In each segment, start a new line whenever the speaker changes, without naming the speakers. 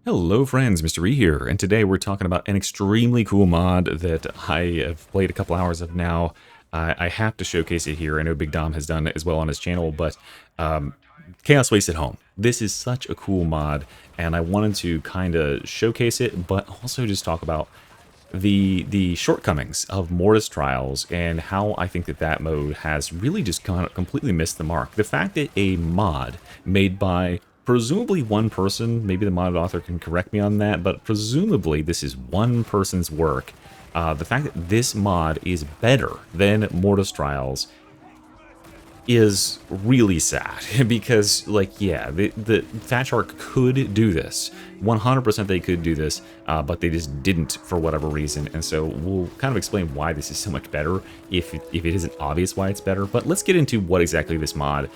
Hello friends, Mr. E here, and today we're talking about an extremely cool mod that I have played a couple hours of now. I have to showcase it here. I know Big Dom has done it as well on his channel, but Chaos Waste at Home. This is such a cool mod, and I wanted to kind of showcase it, but also just talk about the shortcomings of Mortis Trials and how I think that mode has really just completely missed the mark. The fact that a mod made by presumably one person, maybe the mod author can correct me on that, but presumably this is one person's work. The fact that this mod is better than Mortis Trials is really sad because, like, yeah, the Fatshark could do this. 100% they could do this, but they just didn't for whatever reason. And so we'll kind of explain why this is so much better if it isn't obvious why it's better. But let's get into what exactly this mod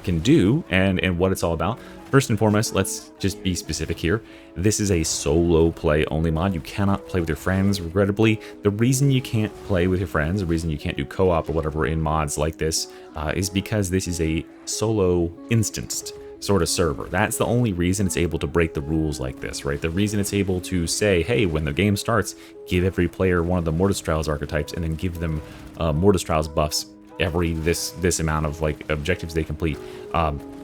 can do and what it's all about. First and foremost, let's just be specific here. This is a solo play only mod. You cannot play with your friends, regrettably. The reason you can't play with your friends, the reason you can't do co-op or whatever in mods like this, is because this is a solo instanced sort of server. That's the only reason it's able to break the rules like this, right? The reason it's able to say, hey, when the game starts, give every player one of the Mortis Trials archetypes and then give them Mortis Trials buffs every this amount of like objectives they complete.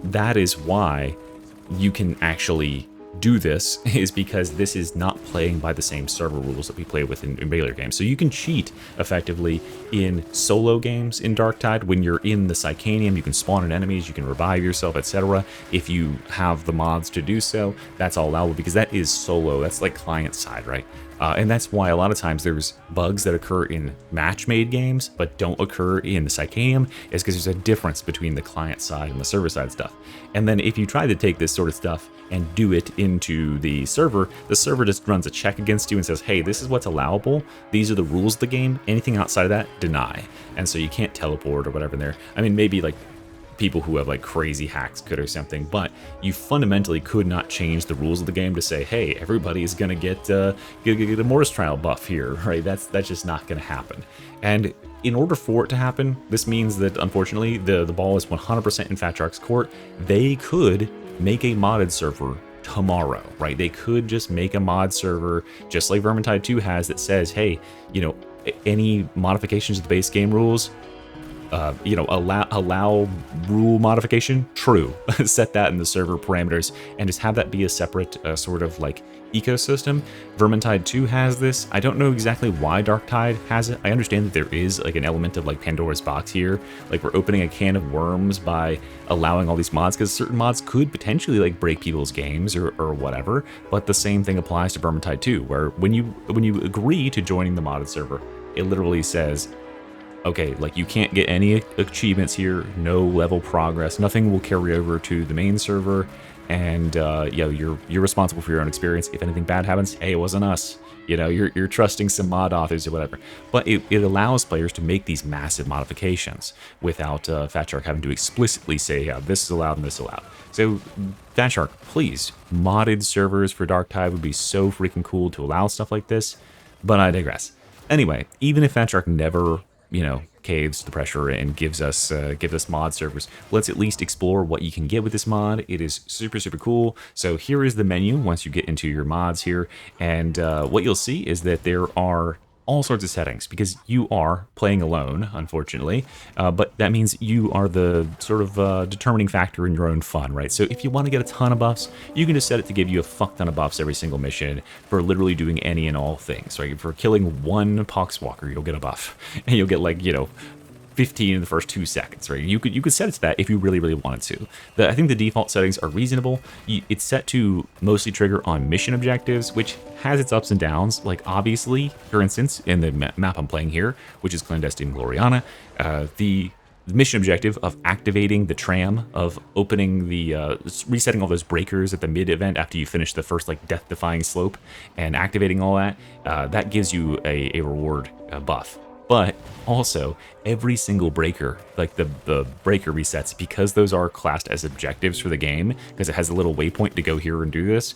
That is why you can actually do this, is because this is not playing by the same server rules that we play with in regular games. So you can cheat effectively in solo games in Darktide. When you're in the Psychanium, you can spawn in enemies, you can revive yourself, etc. If you have the mods to do so, that's all allowable because that is solo. That's like client side, right? And that's why a lot of times there's bugs that occur in match-made games but don't occur in the Psychanium, is because there's a difference between the client side and the server side stuff. And then if you try to take this sort of stuff and do it into the server just runs a check against you and says, hey, this is what's allowable, these are the rules of the game, anything outside of that, deny. And so you can't teleport or whatever in there. I mean, maybe like people who have like crazy hacks could or something, but you fundamentally could not change the rules of the game to say, hey, everybody is gonna get a Mortis Trial buff here, right? That's just not gonna happen. And in order for it to happen, this means that unfortunately the ball is 100% in Fatshark's court. They could make a modded server tomorrow, right? They could just make a mod server just like Vermintide 2 has that says, hey, you know, any modifications to the base game rules, you know, allow rule modification, true. Set that in the server parameters and just have that be a separate sort of like ecosystem. Vermintide 2 has this. I don't know exactly why Darktide has it. I understand that there is like an element of like Pandora's box here. Like we're opening a can of worms by allowing all these mods, because certain mods could potentially like break people's games or whatever. But the same thing applies to Vermintide 2, where when you agree to joining the modded server, it literally says, okay, like you can't get any achievements here, no level progress, nothing will carry over to the main server, and yeah, you're responsible for your own experience. If anything bad happens, hey, it wasn't us. You know, you're trusting some mod authors or whatever. But it allows players to make these massive modifications without Fatshark having to explicitly say, yeah, this is allowed and this is allowed. So Fatshark, please, modded servers for Darktide would be so freaking cool to allow stuff like this, but I digress. Anyway, even if Fatshark never, you know, caves to the pressure and gives us mod servers, let's at least explore what you can get with this mod. It is super cool. So here is the menu once you get into your mods here, and what you'll see is that there are all sorts of settings, because you are playing alone, unfortunately, but that means you are the sort of determining factor in your own fun, right? So if you want to get a ton of buffs, you can just set it to give you a fuck ton of buffs every single mission for literally doing any and all things, right? For killing one Poxwalker, you'll get a buff, and you'll get, like, you know, 15 in the first 2 seconds, right? You could set it to that if you really wanted to. I think the default settings are reasonable. It's set to mostly trigger on mission objectives, which has its ups and downs. Like, obviously, for instance, in the map I'm playing here, which is Clandestine Gloriana, the mission objective of activating the tram, of opening the resetting all those breakers at the mid event after you finish the first like death-defying slope, and activating all that, that gives you a reward buff. But also, every single breaker, like the breaker resets, because those are classed as objectives for the game, because it has a little waypoint to go here and do this,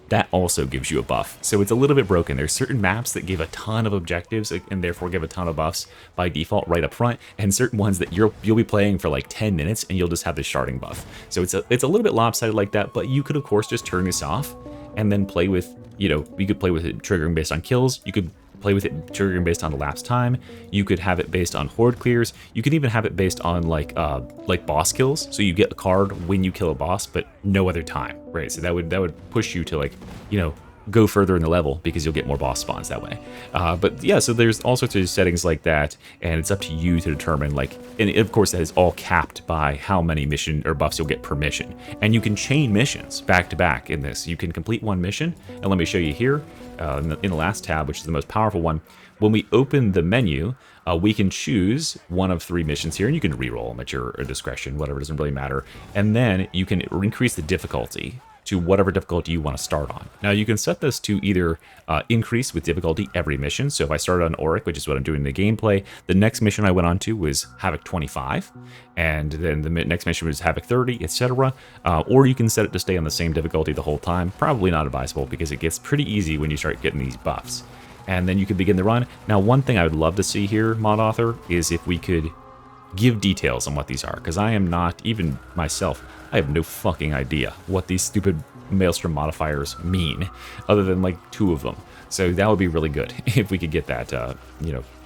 that also gives you a buff. So it's a little bit broken. There's certain maps that give a ton of objectives and therefore give a ton of buffs by default right up front, and certain ones that you'll be playing for like 10 minutes and you'll just have the sharding buff. So it's a little bit lopsided like that, but you could of course just turn this off and then play with, you could play with it triggering based on kills. You could play with it triggering based on elapsed time. You could have it based on horde clears. You could even have it based on like boss kills. So you get a card when you kill a boss, but no other time, right? So that would push you to like, go further in the level because you'll get more boss spawns that way. But yeah, so there's all sorts of settings like that, and it's up to you to determine like, and of course that is all capped by how many mission or buffs you'll get per mission. And you can chain missions back to back in this. You can complete one mission, and let me show you here in the last tab, which is the most powerful one. When we open the menu, we can choose one of 3 missions here, and you can reroll them at your discretion, whatever, doesn't really matter. And then you can increase the difficulty to whatever difficulty you want to start on. Now you can set this to either increase with difficulty every mission. So if I started on Auric, which is what I'm doing in the gameplay, the next mission I went on to was Havoc 25, and then the next mission was Havoc 30, etc. Or you can set it to stay on the same difficulty the whole time. Probably not advisable because it gets pretty easy when you start getting these buffs. And then you can begin the run. Now one thing I would love to see here, mod author, is if we could give details on what these are, because I am not, even myself, I have no fucking idea what these stupid Maelstrom modifiers mean, other than like 2 of them. So that would be really good if we could get that,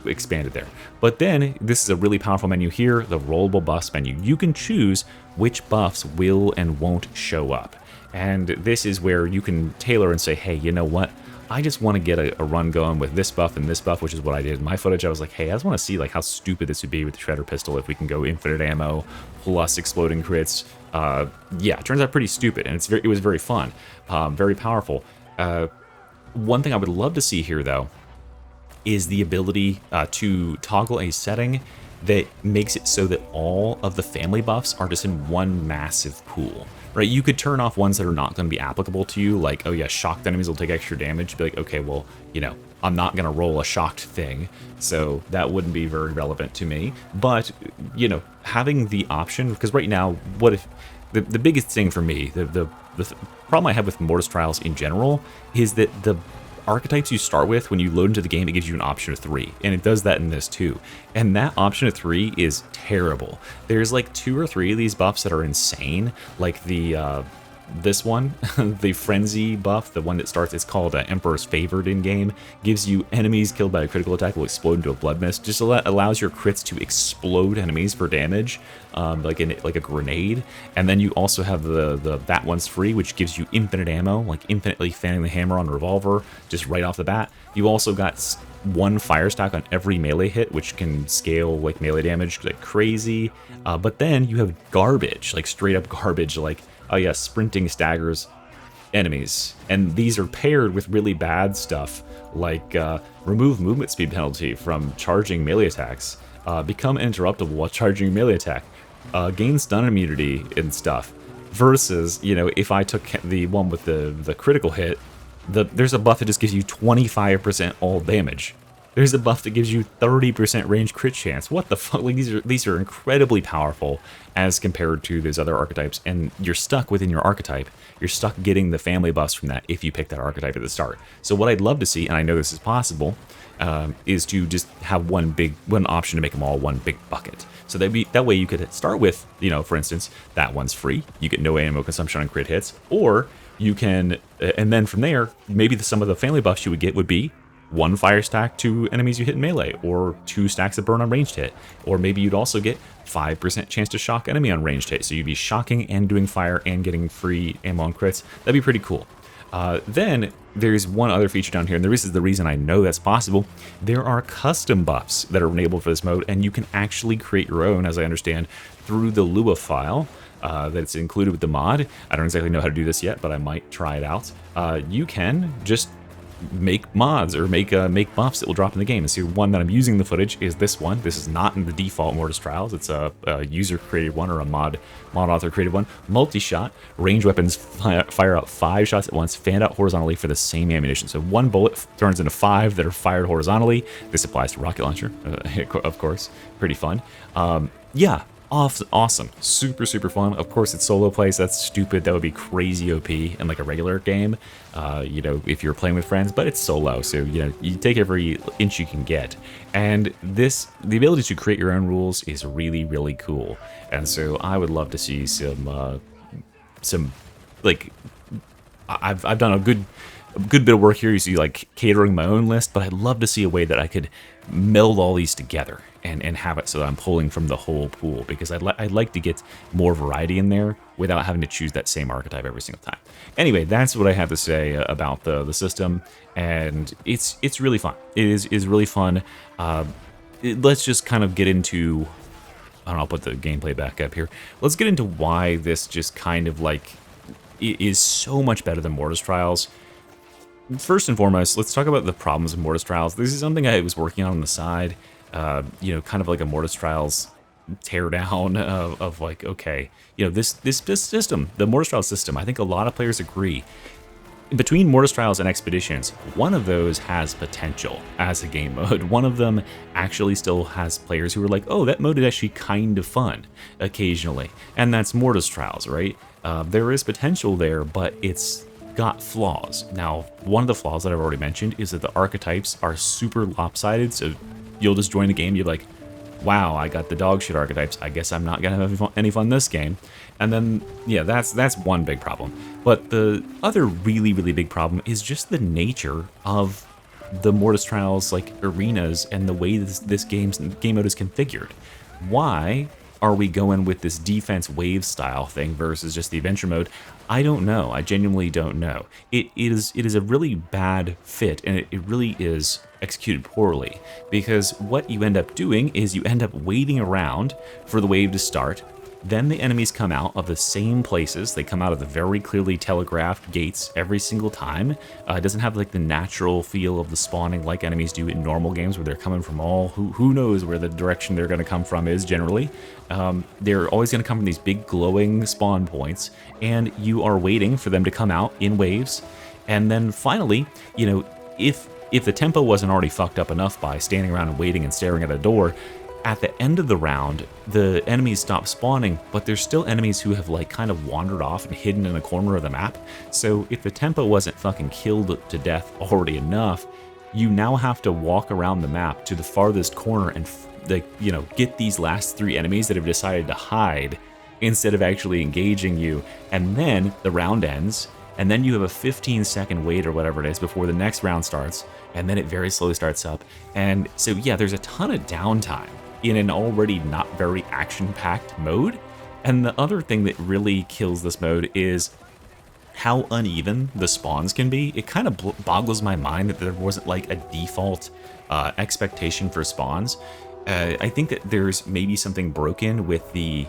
expanded there. But then, this is a really powerful menu here, the rollable buffs menu. You can choose which buffs will and won't show up. And this is where you can tailor and say, hey, you know what? I just want to get a run going with this buff and this buff, which is what I did in my footage. I was like, hey, I just want to see like how stupid this would be with the Shredder Pistol if we can go infinite ammo plus exploding crits. Yeah, it turns out pretty stupid, and it was very fun, very powerful. One thing I would love to see here, though, is the ability to toggle a setting that makes it so that all of the family buffs are just in one massive pool. Right, you could turn off ones that are not going to be applicable to you, like, oh yeah, shocked enemies will take extra damage. Be like, okay, well, I'm not going to roll a shocked thing, so that wouldn't be very relevant to me. But, having the option, because right now, what if, the biggest thing for me, the problem I have with Mortis Trials in general, is that the archetypes you start with, when you load into the game, it gives you an option of 3, and it does that in this too. And that option of 3 is terrible. There's like 2 or 3 of these buffs that are insane, like the this one, the Frenzy buff, the one that starts, it's called Emperor's Favored in game, gives you enemies killed by a critical attack will explode into a blood mist. Just allows your crits to explode enemies for damage, like a grenade. And then you also have that one's free, which gives you infinite ammo, like infinitely fanning the hammer on a revolver, just right off the bat. You also got 1 fire stack on every melee hit, which can scale like melee damage like crazy. But then you have garbage, like straight up garbage, like, oh yeah, sprinting staggers enemies. And these are paired with really bad stuff, like remove movement speed penalty from charging melee attacks, become interruptible while charging melee attack, gain stun immunity and stuff. Versus, if I took the one with the critical hit, there's a buff that just gives you 25% all damage. There's a buff that gives you 30% range crit chance. What the fuck? Like, these are incredibly powerful as compared to those other archetypes, and you're stuck within your archetype. You're stuck getting the family buffs from that if you pick that archetype at the start. So what I'd love to see, and I know this is possible, is to just have one option to make them all one big bucket. So that way you could start with, for instance, that one's free. You get no ammo consumption on crit hits, or you can, and then from there, maybe some of the family buffs you would get would be 1 fire stack to enemies you hit in melee, or 2 stacks of burn on ranged hit, or maybe you'd also get 5% chance to shock enemy on ranged hit, so you'd be shocking and doing fire and getting free ammo on crits. That'd be pretty cool. Then there's one other feature down here, and this is the reason I know that's possible. There are custom buffs that are enabled for this mode, and you can actually create your own, as I understand, through the Lua file that's included with the mod. I don't exactly know how to do this yet, but I might try it out. You can just make mods or make buffs that will drop in the game. And so one that I'm using the footage is this one. This is not in the default Mortis Trials. It's a user created one, or a mod author created one. Multi-shot, range weapons fire out 5 shots at once, fanned out horizontally for the same ammunition. So 1 bullet turns into 5 that are fired horizontally. This applies to rocket launcher, of course. Pretty fun. Yeah. Awesome. Super fun. Of course, it's solo play, so that's stupid. That would be crazy OP in like a regular game, if you're playing with friends, but it's solo, so, you take every inch you can get. And the ability to create your own rules is really, really cool. And so I would love to see some like, I've done a good bit of work here. You see, like, catering my own list, but I'd love to see a way that I could meld all these together and have it so that I'm pulling from the whole pool, because I'd like to get more variety in there without having to choose that same archetype every single time. Anyway, that's what I have to say about the system, and it's really fun. It is really fun. Let's just kind of get into, I don't know, I'll put the gameplay back up here. Let's get into why this just kind of like is so much better than Mortis Trials. First and foremost, let's talk about the problems of Mortis Trials. This is something I was working on the side, you know, kind of like a Mortis Trials teardown of like, okay, you know, this system, the Mortis Trials system, I think a lot of players agree. Between Mortis Trials and Expeditions, one of those has potential as a game mode. One of them actually still has players who are like, oh, that mode is actually kind of fun occasionally. And that's Mortis Trials, right? There is potential there, but it's got flaws. Now, one of the flaws that I've already mentioned is that the archetypes are super lopsided, so you'll just join the game, you're like, wow, I got the dog shit archetypes, I guess I'm not gonna have any fun this game. And then, yeah, that's one big problem. But the other really, really big problem is just the nature of the Mortis Trials, like, arenas and the way this game mode is configured. Why are we going with this defense wave style thing versus just the adventure mode? I don't know. I genuinely don't know. It is a really bad fit, and it really is executed poorly, because what you end up doing is you end up waiting around for the wave to start. Then the enemies come out of the same places. They come out of the very clearly telegraphed gates every single time. It doesn't have like the natural feel of the spawning like enemies do in normal games, where they're coming from all, who knows where the direction they're going to come from is generally. They're always going to come from these big glowing spawn points, and you are waiting for them to come out in waves. And then finally, you know, if the tempo wasn't already fucked up enough by standing around and waiting and staring at a door, at the end of the round, the enemies stop spawning, but there's still enemies who have like kind of wandered off and hidden in a corner of the map. So if the tempo wasn't fucking killed to death already enough, you now have to walk around the map to the farthest corner and you know, get these last three enemies that have decided to hide instead of actually engaging you. And then the round ends, and then you have a 15-second wait or whatever it is before the next round starts, and then it very slowly starts up. And so yeah, there's a ton of downtime in an already not very action-packed mode. And the other thing that really kills this mode is how uneven the spawns can be. It kind of boggles my mind that there wasn't like a default expectation for spawns. I think that there's maybe something broken with the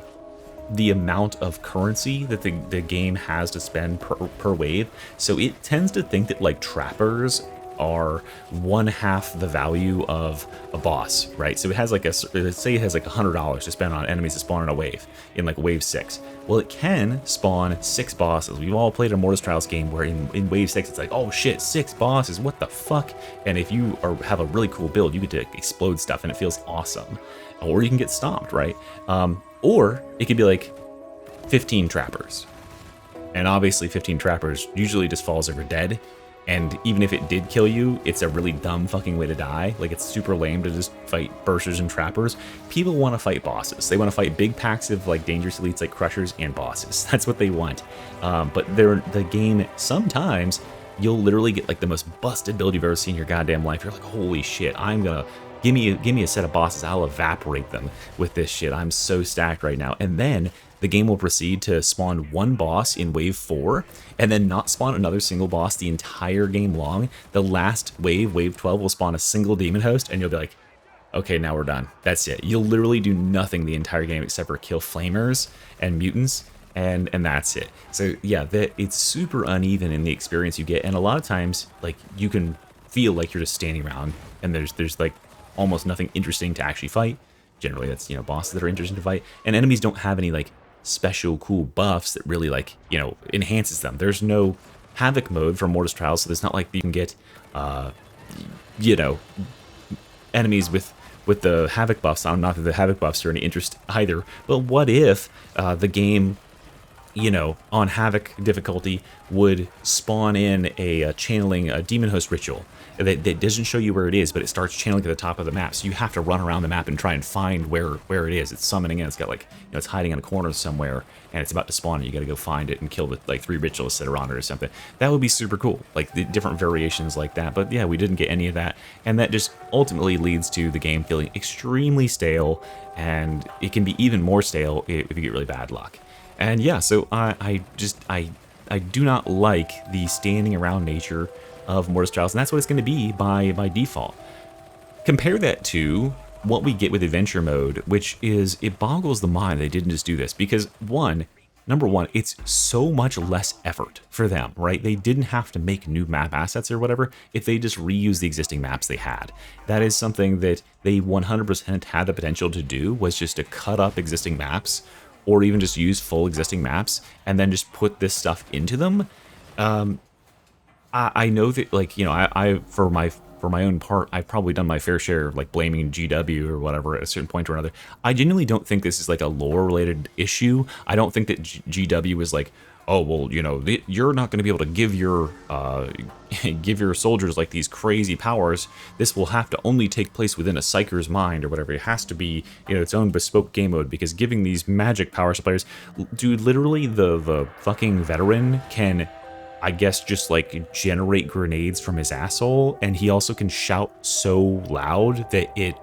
amount of currency that the game has to spend per wave. So it tends to think that like trappers are 1/2 the value of a boss, right? So it has like let's say it has like $100 to spend on enemies to spawn in a wave, in like wave 6. Well, it can spawn 6 bosses. We've all played a Mortis Trials game where in wave 6 it's like, oh shit, 6 bosses, what the fuck? And if you have a really cool build, you get to explode stuff and it feels awesome. Or you can get stomped, right? Or it could be like 15 trappers. And obviously 15 trappers usually just falls over dead. And even if it did kill you, it's a really dumb fucking way to die. Like, it's super lame to just fight bursters and trappers. People want to fight bosses. They want to fight big packs of like dangerous elites like crushers and bosses. That's what they want. But the game, sometimes you'll literally get like the most busted build you've ever seen in your goddamn life. You're like, holy shit, I'm gonna give me a set of bosses. I'll evaporate them with this shit. I'm so stacked right now. And then the game will proceed to spawn one boss in wave 4, and then not spawn another single boss the entire game long. The last wave, wave 12, will spawn a single demon host, and you'll be like, okay, now we're done. That's it. You'll literally do nothing the entire game except for kill flamers and mutants, and that's it. So yeah, it's super uneven in the experience you get, and a lot of times, like, you can feel like you're just standing around, and there's like almost nothing interesting to actually fight. Generally, that's, you know, bosses that are interesting to fight, and enemies don't have any like special cool buffs that really, like, you know, enhances them. There's no Havoc mode for Mortis Trials, so there's not like you can get you know, enemies with the Havoc buffs on. Not that the Havoc buffs are any interest either, but what if the game you know, on Havoc difficulty would spawn in a channeling a Demon Host ritual that doesn't show you where it is, but it starts channeling at the top of the map. So you have to run around the map and try and find where it is. It's summoning in. It's got like, you know, it's hiding in a corner somewhere, and it's about to spawn, and you got to go find it and kill the like 3 ritualists that are on it or something. That would be super cool, like the different variations like that. But yeah, we didn't get any of that, and that just ultimately leads to the game feeling extremely stale, and it can be even more stale if you get really bad luck. And yeah, so I do not like the standing around nature of Mortis Trials, and that's what it's going to be by default. Compare that to what we get with Adventure Mode, which is, it boggles the mind they didn't just do this, because number one, it's so much less effort for them, right? They didn't have to make new map assets or whatever if they just reuse the existing maps they had. That is something that they 100% had the potential to do, was just to cut up existing maps, or even just use full existing maps and then just put this stuff into them. I know that, like, you know, I for my own part, I've probably done my fair share of like blaming GW or whatever at a certain point or another. I genuinely don't think this is like a lore related issue. I don't think that GW is like, oh well, you know, you're not going to be able to give your give your soldiers like these crazy powers. This will have to only take place within a psyker's mind or whatever. It has to be, you know, its own bespoke game mode, because giving these magic powers to players, dude, literally the fucking veteran can, I guess, just like generate grenades from his asshole, and he also can shout so loud that it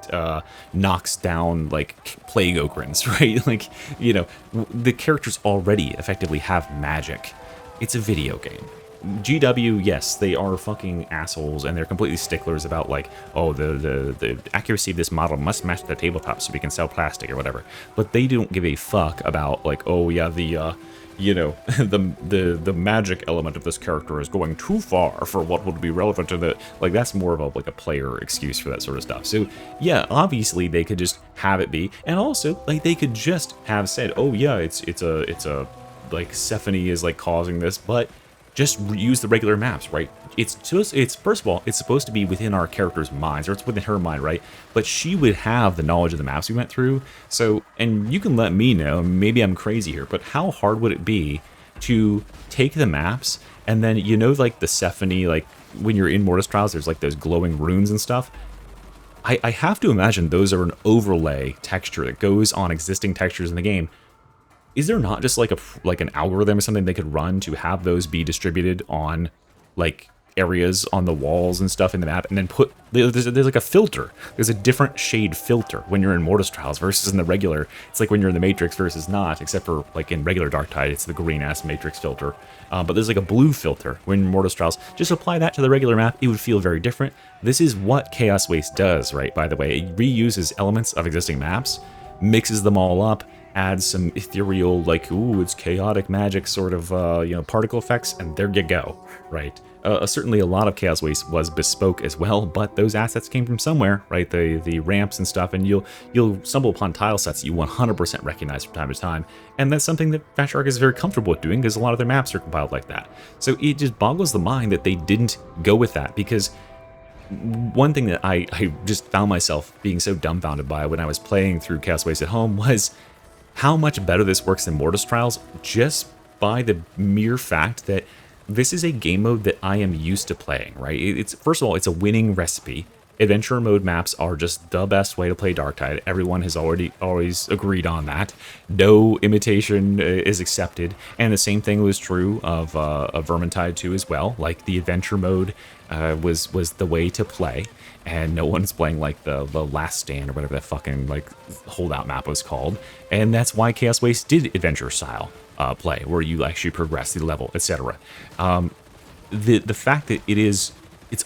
knocks down like plague ogrins, right? Like, you know, the characters already effectively have magic. It's a video game. GW, yes, they are fucking assholes, and they're completely sticklers about like, oh, the accuracy of this model must match the tabletop so we can sell plastic or whatever. But they don't give a fuck about like, oh yeah, the you know, the magic element of this character is going too far for what would be relevant to the, like, that's more of a like a player excuse for that sort of stuff. So yeah, obviously they could just have it be, and also like they could just have said, oh yeah, it's a like Sephany is like causing this, but just use the regular maps, right? It's first of all, it's supposed to be within our character's minds, or it's within her mind, right? But she would have the knowledge of the maps we went through. So, and you can let me know, maybe I'm crazy here, but how hard would it be to take the maps and then, you know, like the Sephany, like when you're in Mortis Trials, there's like those glowing runes and stuff. I have to imagine those are an overlay texture that goes on existing textures in the game. Is there not just like an algorithm or something they could run to have those be distributed on like areas on the walls and stuff in the map, and then put there's like a filter. There's a different shade filter when you're in Mortis Trials versus in the regular. It's like when you're in the Matrix versus not, except for like in regular Darktide, it's the green ass Matrix filter. But there's like a blue filter when in Mortis Trials. Just apply that to the regular map, it would feel very different. This is what Chaos Waste does, right? By the way, it reuses elements of existing maps, mixes them all up, adds some ethereal, like, ooh, it's chaotic magic sort of, you know, particle effects, and there you go, right? Certainly a lot of Chaos Waste was bespoke as well, but those assets came from somewhere, right? The ramps and stuff, and you'll stumble upon tile sets that you 100% recognize from time to time, and that's something that Fatshark is very comfortable with doing, because a lot of their maps are compiled like that. So it just boggles the mind that they didn't go with that, because one thing that I just found myself being so dumbfounded by when I was playing through Chaos Waste at home was how much better this works than Mortis Trials, just by the mere fact that this is a game mode that I am used to playing, right? It's, first of all, it's a winning recipe. Adventure mode maps are just the best way to play Darktide. Everyone has always agreed on that. No imitation is accepted, and the same thing was true of Vermintide 2 as well. Like, the adventure mode was the way to play, and no one's playing like the Last Stand or whatever that fucking like holdout map was called. And that's why Chaos Waste did adventure style play, where you actually progress the level, etc. The fact that it's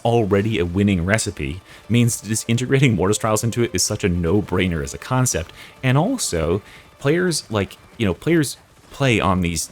already a winning recipe means just integrating Mortis Trials into it is such a no-brainer as a concept. And also, players play on these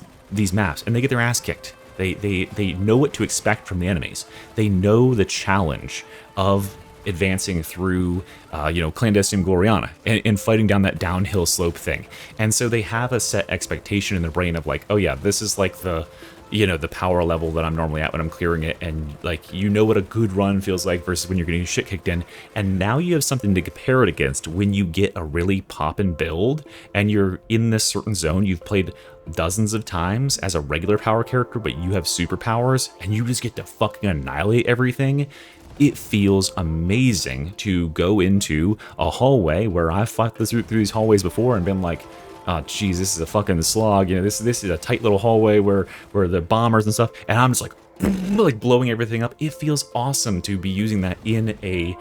maps and they get their ass kicked. They know what to expect from the enemies. They know the challenge of advancing through, Clandestine Gloriana and fighting down that downhill slope thing. And so they have a set expectation in their brain of like, oh yeah, this is like the you know, the power level that I'm normally at when I'm clearing it, and like, you know what a good run feels like versus when you're getting shit kicked in, and now you have something to compare it against when you get a really poppin' build and you're in this certain zone you've played dozens of times as a regular power character, but you have superpowers and you just get to fucking annihilate everything. It feels amazing to go into a hallway where I've fought through these hallways before and been like, oh geez, this is a fucking slog. You know, this is a tight little hallway where the bombers and stuff, and I'm just like like blowing everything up. It feels awesome to be using that in a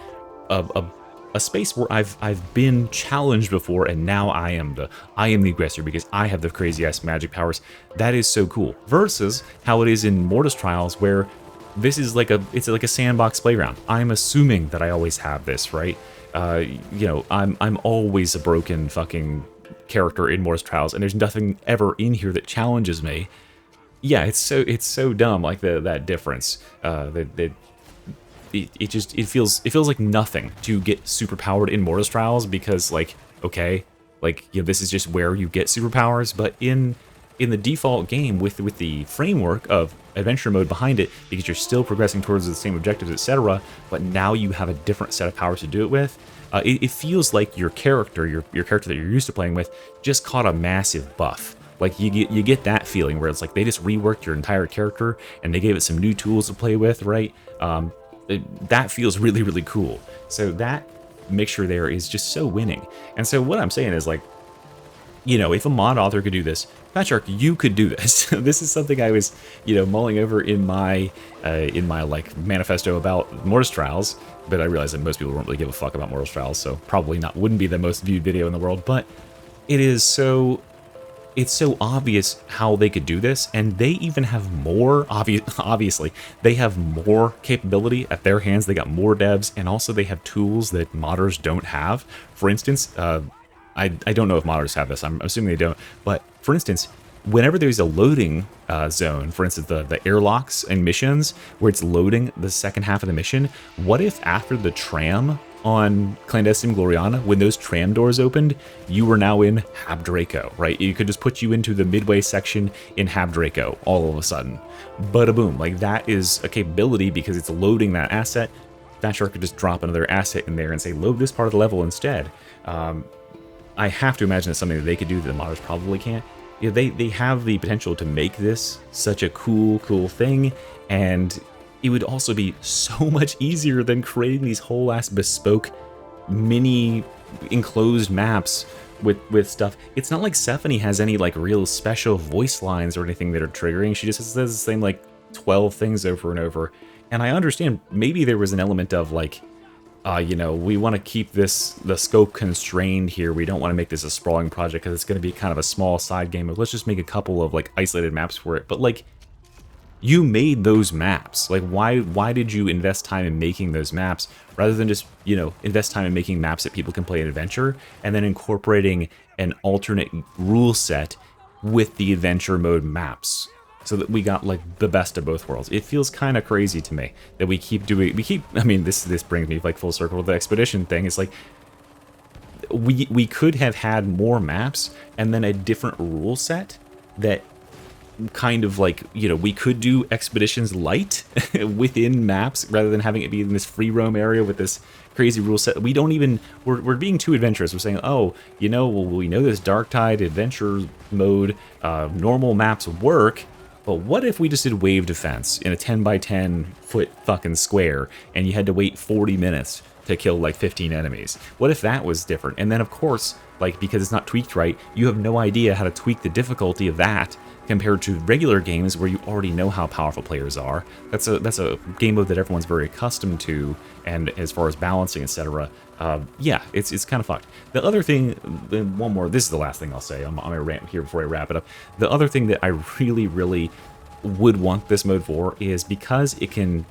space where I've been challenged before, and now I am the aggressor because I have the crazy ass magic powers. That is so cool. Versus how it is in Mortis Trials, where this is like it's like a sandbox playground. I'm assuming that I always have this, right? You know, I'm always a broken fucking character in Mortis Trials, and there's nothing ever in here that challenges me. Yeah, it's so dumb, like that difference. It feels like nothing to get super powered in Mortis Trials, because like, okay, like, you know, this is just where you get superpowers, but in the default game with the framework of adventure mode behind it, because you're still progressing towards the same objectives, etc., but now you have a different set of powers to do it with. It feels like your character, your character that you're used to playing with, just caught a massive buff. Like you get that feeling where it's like they just reworked your entire character and they gave it some new tools to play with, right? That feels really, really cool. So that mixture there is just so winning. And so what I'm saying is, like, you know, if a mod author could do this, Fatshark, you could do this. This is something I was, you know, mulling over in my like manifesto about Mortis Trials, but I realized that most people don't really give a fuck about Mortis Trials, so probably wouldn't be the most viewed video in the world. But it is so, it's so obvious how they could do this, and they even have more, obviously, they have more capability at their hands. They got more devs, and also they have tools that modders don't have. For instance, I don't know if modders have this, I'm assuming they don't, but for instance, whenever there's a loading zone, for instance, the airlocks and missions, where it's loading the second half of the mission, what if after the tram on Clandestine Gloriana, when those tram doors opened, you were now in Habdraco, right? You could just put you into the midway section in Habdraco all of a sudden. Bada boom, like that is a capability because it's loading that asset. Fatshark could just drop another asset in there and say, load this part of the level instead. I have to imagine it's something that they could do that the modders probably can't. You know, they have the potential to make this such a cool thing, and it would also be so much easier than creating these whole ass bespoke mini enclosed maps with stuff. It's not like Stephanie has any like real special voice lines or anything that are triggering. She just says the same like 12 things over and over. And I understand maybe there was an element of like, you know, we want to keep the scope constrained here. We don't want to make this a sprawling project because it's going to be kind of a small side game. Let's just make a couple of like isolated maps for it. But like, you made those maps. Like, why did you invest time in making those maps rather than just, you know, invest time in making maps that people can play in adventure and then incorporating an alternate rule set with the adventure mode maps, so that we got like the best of both worlds? It feels kind of crazy to me that I mean, this brings me like full circle to the expedition thing. It's like we could have had more maps and then a different rule set that kind of like, you know, we could do expeditions light within maps rather than having it be in this free roam area with this crazy rule set. We don't even, we're being too adventurous. We're saying, oh, you know, well, we know this Darktide adventure mode normal maps work, but what if we just did wave defense in a 10 by 10 foot fucking square and you had to wait 40 minutes to kill like 15 enemies? What if that was different? And then of course, like, because it's not tweaked right, you have no idea how to tweak the difficulty of that compared to regular games where you already know how powerful players are. That's a game mode that everyone's very accustomed to, and as far as balancing, etc. Yeah, it's kind of fucked. The other thing, one more, this is the last thing I'll say, I'm gonna rant here before I wrap it up. The other thing that I really, really would want this mode for is because it can,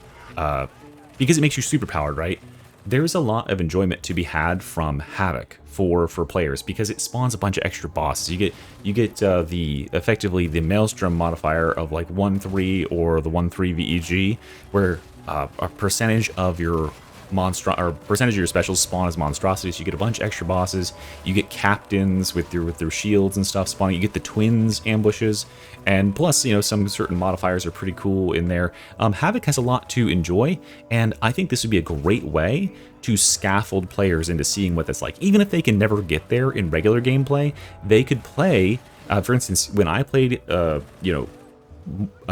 because it makes you super powered, right? There's a lot of enjoyment to be had from Havoc for players because it spawns a bunch of extra bosses. You get effectively the Maelstrom modifier of like 1-3 or the 1-3 VEG, where a percentage of your or percentage of your specials spawn as monstrosities. You get a bunch of extra bosses. You get captains with their shields and stuff spawning. You get the twins ambushes, and plus, some certain modifiers are pretty cool in there. Havoc has a lot to enjoy, and I think this would be a great way to scaffold players into seeing what that's like. Even if they can never get there in regular gameplay, they could play. For instance, when I played,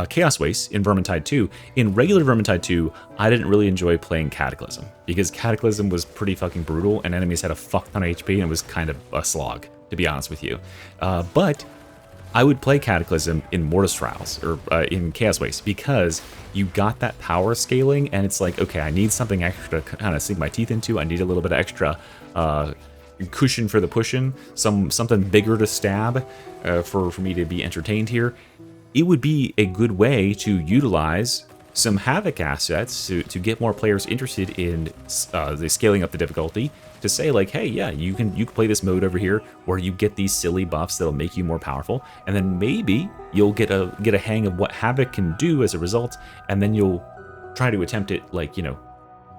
Chaos Waste in Vermintide 2, in regular Vermintide 2, I didn't really enjoy playing Cataclysm, because Cataclysm was pretty fucking brutal, and enemies had a fuck ton of HP, and it was kind of a slog, to be honest with you. But I would play Cataclysm in Mortis Trials, or in Chaos Waste, because you got that power scaling, and it's like, okay, I need something extra to kind of sink my teeth into. I need a little bit of extra cushion for the pushing, something bigger to stab for me to be entertained here. It would be a good way to utilize some Havoc assets to get more players interested in the scaling up the difficulty, to say like, hey, yeah, you can play this mode over here where you get these silly buffs that'll make you more powerful, and then maybe you'll get a hang of what Havoc can do as a result, and then you'll try to attempt it like,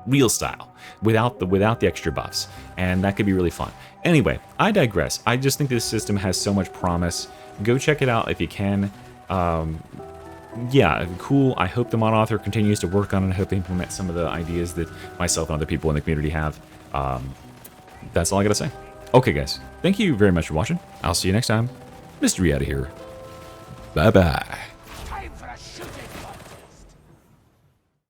real style, without the extra buffs, and that could be really fun. Anyway, I digress. I just think this system has so much promise. Go check it out if you can. Yeah, cool. I hope the mod author continues to work on it. I hope they implement some of the ideas that myself and other people in the community have. That's all I gotta say. Okay, guys. Thank you very much for watching. I'll see you next time. Mystery out of here. Bye-bye.